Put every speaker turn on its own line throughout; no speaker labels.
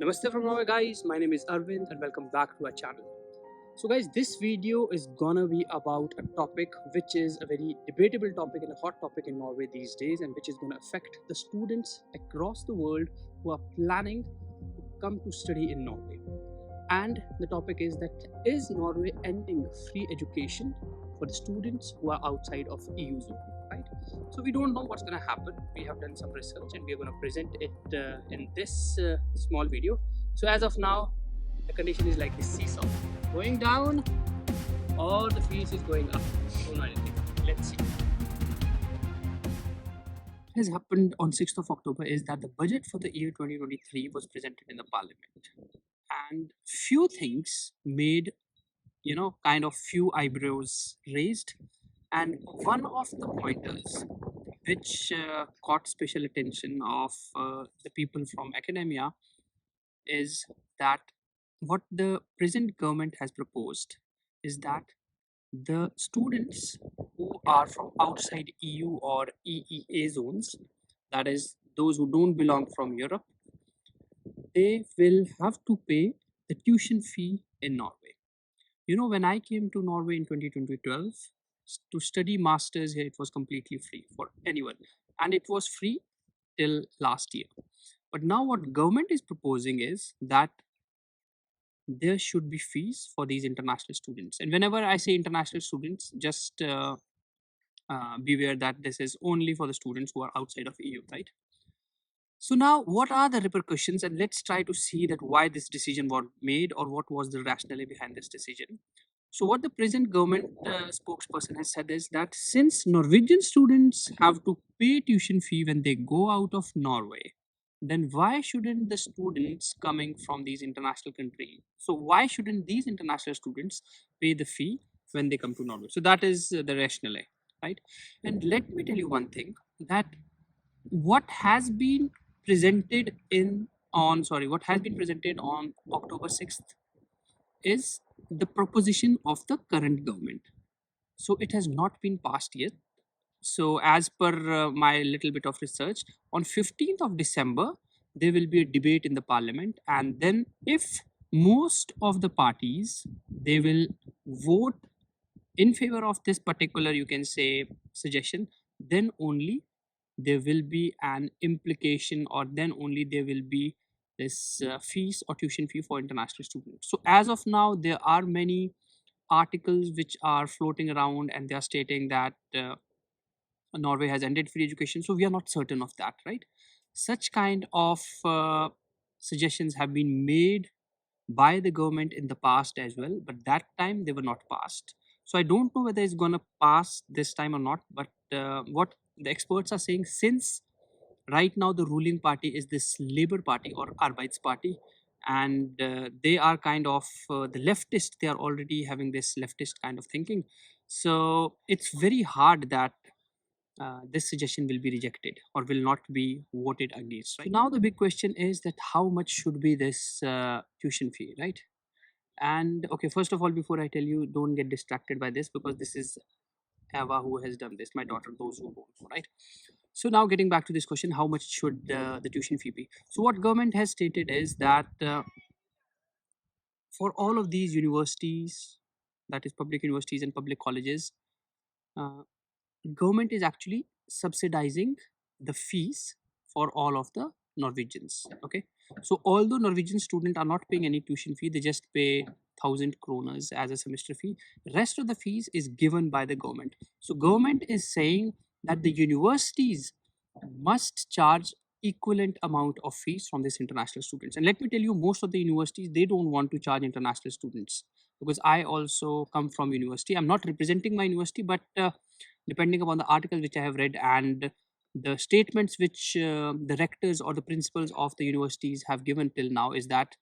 Namaste from Norway, guys. My name is Arvind and welcome back to our channel. So guys, this video is gonna be about a topic which is a very debatable topic and a hot topic in Norway these days, and which is gonna affect the students across the world who are planning to come to study in Norway. And the topic is that, is Norway ending free education for the students who are outside of EU zone, right? So we don't know what's going to happen. We have done some research and we are going to present it in this small video. So as of now, the condition is like this seesaw, going down or the fees is going up. Don't know anything. Let's see. What has happened on 6th of October is that the budget for the year 2023 was presented in the parliament, and few things made, kind of few eyebrows raised. And one of the pointers which caught special attention of the people from academia is that what the present government has proposed is that the students who are from outside EU or EEA zones, that is those who don't belong from Europe, they will have to pay the tuition fee in Norway. When I came to Norway in 2012 to study masters here, it was completely free for anyone, and it was free till last year. But now what government is proposing is that there should be fees for these international students. And whenever I say international students, just beware that this is only for the students who are outside of EU, right? So now, what are the repercussions? And let's try to see that why this decision was made, or what was the rationale behind this decision. So what the present government spokesperson has said is that since Norwegian students have to pay tuition fee when they go out of Norway, then why shouldn't the students coming from these international countries? So why shouldn't these international students pay the fee when they come to Norway? So that is the rationale, right? And let me tell you one thing, that what has been presented what has been presented on October 6th is the proposition of the current government. So it has not been passed yet. So as per my little bit of research, on 15th of December, there will be a debate in the parliament. And then if most of the parties, they will vote in favor of this particular, you can say, suggestion, then only there will be an implication, or then only there will be this fees or tuition fee for international students. So as of now, there are many articles which are floating around and they are stating that Norway has ended free education. So we are not certain of that, right? Such kind of suggestions have been made by the government in the past as well, but that time they were not passed. So I don't know whether it's going to pass this time or not. But what the experts are saying, since right now the ruling party is this Labour Party or Arbeits Party, and they are kind of the leftist, they are already having this leftist kind of thinking. So it's very hard that this suggestion will be rejected or will not be voted against, right? So now the big question is that how much should be this tuition fee, right? And okay, first of all, before I tell you, don't get distracted by this, because this is Eva who has done this, my daughter, those who don't know, right? So now getting back to this question, how much should the tuition fee be? So what government has stated is that for all of these universities, that is public universities and public colleges, uh, government is actually subsidizing the fees for all of the Norwegians. Okay, so although Norwegian students are not paying any tuition fee, they just pay 1,000 kroners as a semester fee. Rest of the fees is given by the government. So government is saying that the universities must charge equivalent amount of fees from these international students. And let me tell you, most of the universities, they don't want to charge international students, because I also come from university. I'm not representing my university, but depending upon the articles which I have read and the statements which the rectors or the principals of the universities have given till now, is that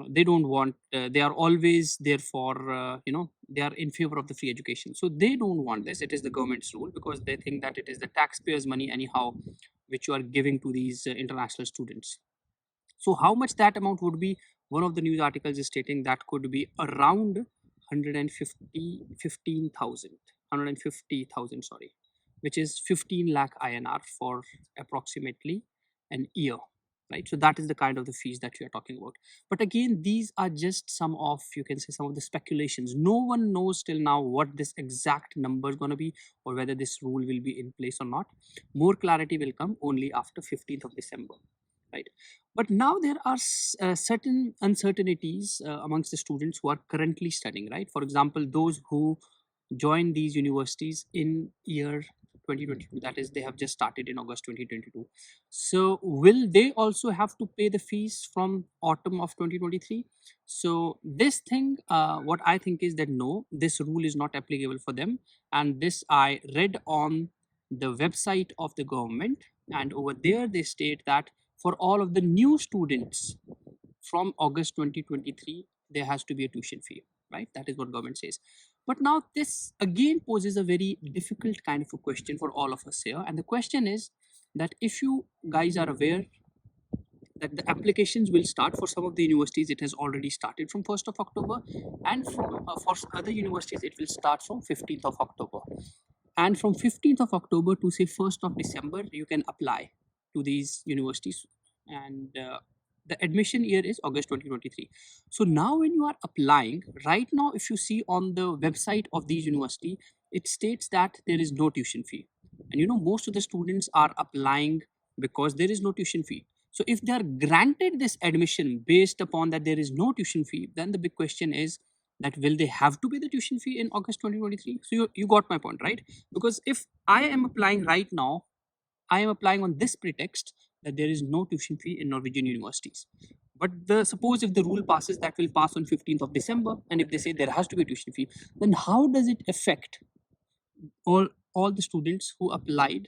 they don't want, they are always there for, they are in favor of the free education. So they don't want this. It is the government's rule, because they think that it is the taxpayers' money anyhow, which you are giving to these international students. So how much that amount would be? One of the news articles is stating that could be around 150,000, sorry, which is 15 lakh INR for approximately an year. right? So that is the kind of the fees that we are talking about. But again, these are just some of, you can say, some of the speculations. No one knows till now what this exact number is going to be, or whether this rule will be in place or not. More clarity will come only after 15th of December, right? But now there are certain uncertainties amongst the students who are currently studying, right? For example, those who join these universities in year 2022, that is, they have just started in August 2022. So will they also have to pay the fees from autumn of 2023? So this thing, what I think is that no, this rule is not applicable for them. And this I read on the website of the government, and over there they state that for all of the new students from August 2023, there has to be a tuition fee, right? That is what government says. But now this again poses a very difficult kind of a question for all of us here. And the question is that if you guys are aware that the applications will start for some of the universities, it has already started from 1st of October, and for other universities, it will start from 15th of October. And from 15th of October to say 1st of December, you can apply to these universities. And the admission year is August 2023. So now when you are applying, right now, if you see on the website of these university, it states that there is no tuition fee. And most of the students are applying because there is no tuition fee. So if they are granted this admission based upon that there is no tuition fee, then the big question is that will they have to pay the tuition fee in August 2023? So you got my point, right? Because if I am applying right now, I am applying on this pretext that there is no tuition fee in Norwegian universities. But suppose if the rule passes, that will pass on 15th of December, and if they say there has to be a tuition fee, then how does it affect all the students who applied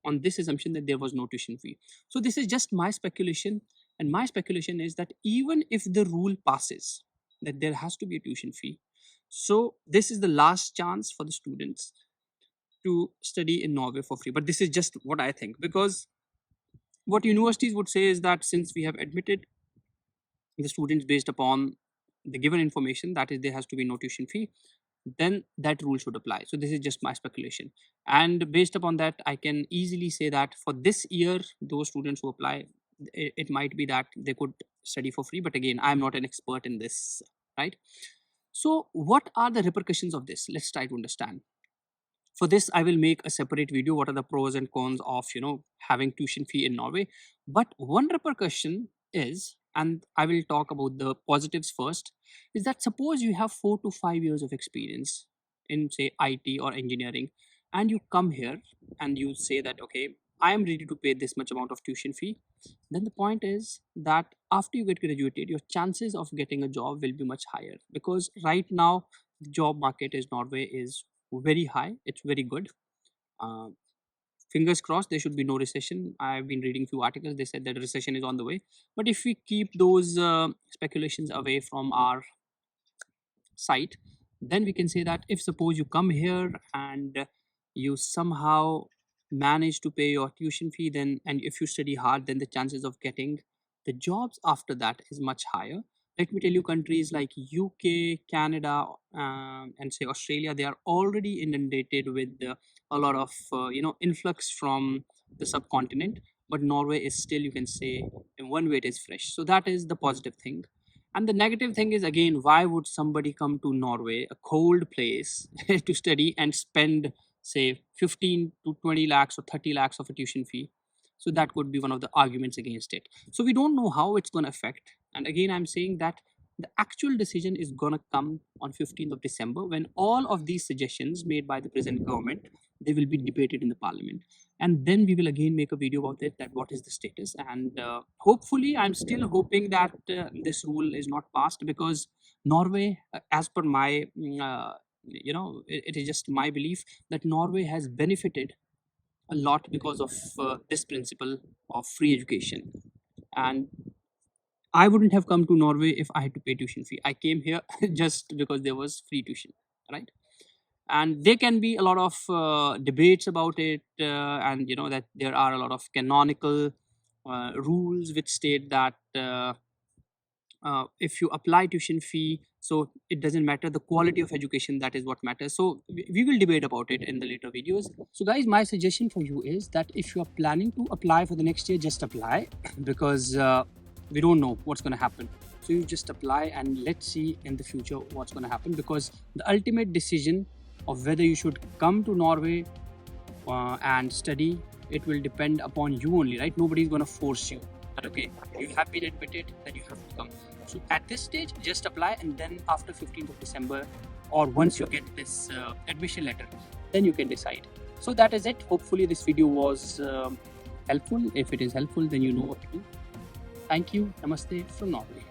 on this assumption that there was no tuition fee? So this is just my speculation, and my speculation is that even if the rule passes that there has to be a tuition fee, so this is the last chance for the students to study in Norway for free. But this is just what I think, because what universities would say is that since we have admitted the students based upon the given information, that is, there has to be no tuition fee, then that rule should apply. So this is just my speculation. And based upon that, I can easily say that for this year, those students who apply, it might be that they could study for free. But again, I'm not an expert in this, right? So what are the repercussions of this? Let's try to understand. For this, I will make a separate video. What are the pros and cons of having tuition fee in Norway? But one repercussion is, and I will talk about the positives first, is that suppose you have 4 to 5 years of experience in say IT or engineering, and you come here and you say that okay, I am ready to pay this much amount of tuition fee. Then the point is that after you get graduated, your chances of getting a job will be much higher, because right now the job market in Norway is very high. It's very good. Uh, Fingers crossed, there should be no recession. I've been reading few articles. They said that recession is on the way. But if we keep those speculations away from our site, then we can say that if suppose you come here and you somehow manage to pay your tuition fee, then and if you study hard, then the chances of getting the jobs after that is much higher. Let me tell you, countries like UK, Canada, and say Australia, they are already inundated with a lot of influx from the subcontinent. But Norway is still, you can say, in one way it is fresh. So that is the positive thing. And the negative thing is, again, why would somebody come to Norway, a cold place, to study and spend, say, 15 to 20 lakhs or 30 lakhs of a tuition fee? So that could be one of the arguments against it. So we don't know how it's going to affect. And again, I'm saying that the actual decision is going to come on 15th of December, when all of these suggestions made by the present government, they will be debated in the parliament. And then we will again make a video about it, that what is the status. And hopefully, I'm still hoping that this rule is not passed, because Norway, as per my it is just my belief that Norway has benefited a lot because of this principle of free education. And I wouldn't have come to Norway if I had to pay tuition fee. I came here just because there was free tuition, right? And there can be a lot of debates about it, and that there are a lot of canonical rules which state that if you apply tuition fee, so it doesn't matter the quality of education, that is what matters. So we will debate about it in the later videos. So guys, my suggestion for you is that if you are planning to apply for the next year, just apply because we don't know what's going to happen. So you just apply and let's see in the future what's going to happen, because the ultimate decision of whether you should come to Norway and study, it will depend upon you only, right? Nobody's going to force you that okay, you have been admitted, then you have to come. So at this stage, just apply, and then after 15th of December, or once you get this admission letter, then you can decide. So that is it. Hopefully this video was helpful. If it is helpful, then you know what to do. Thank you. Namaste from Norway.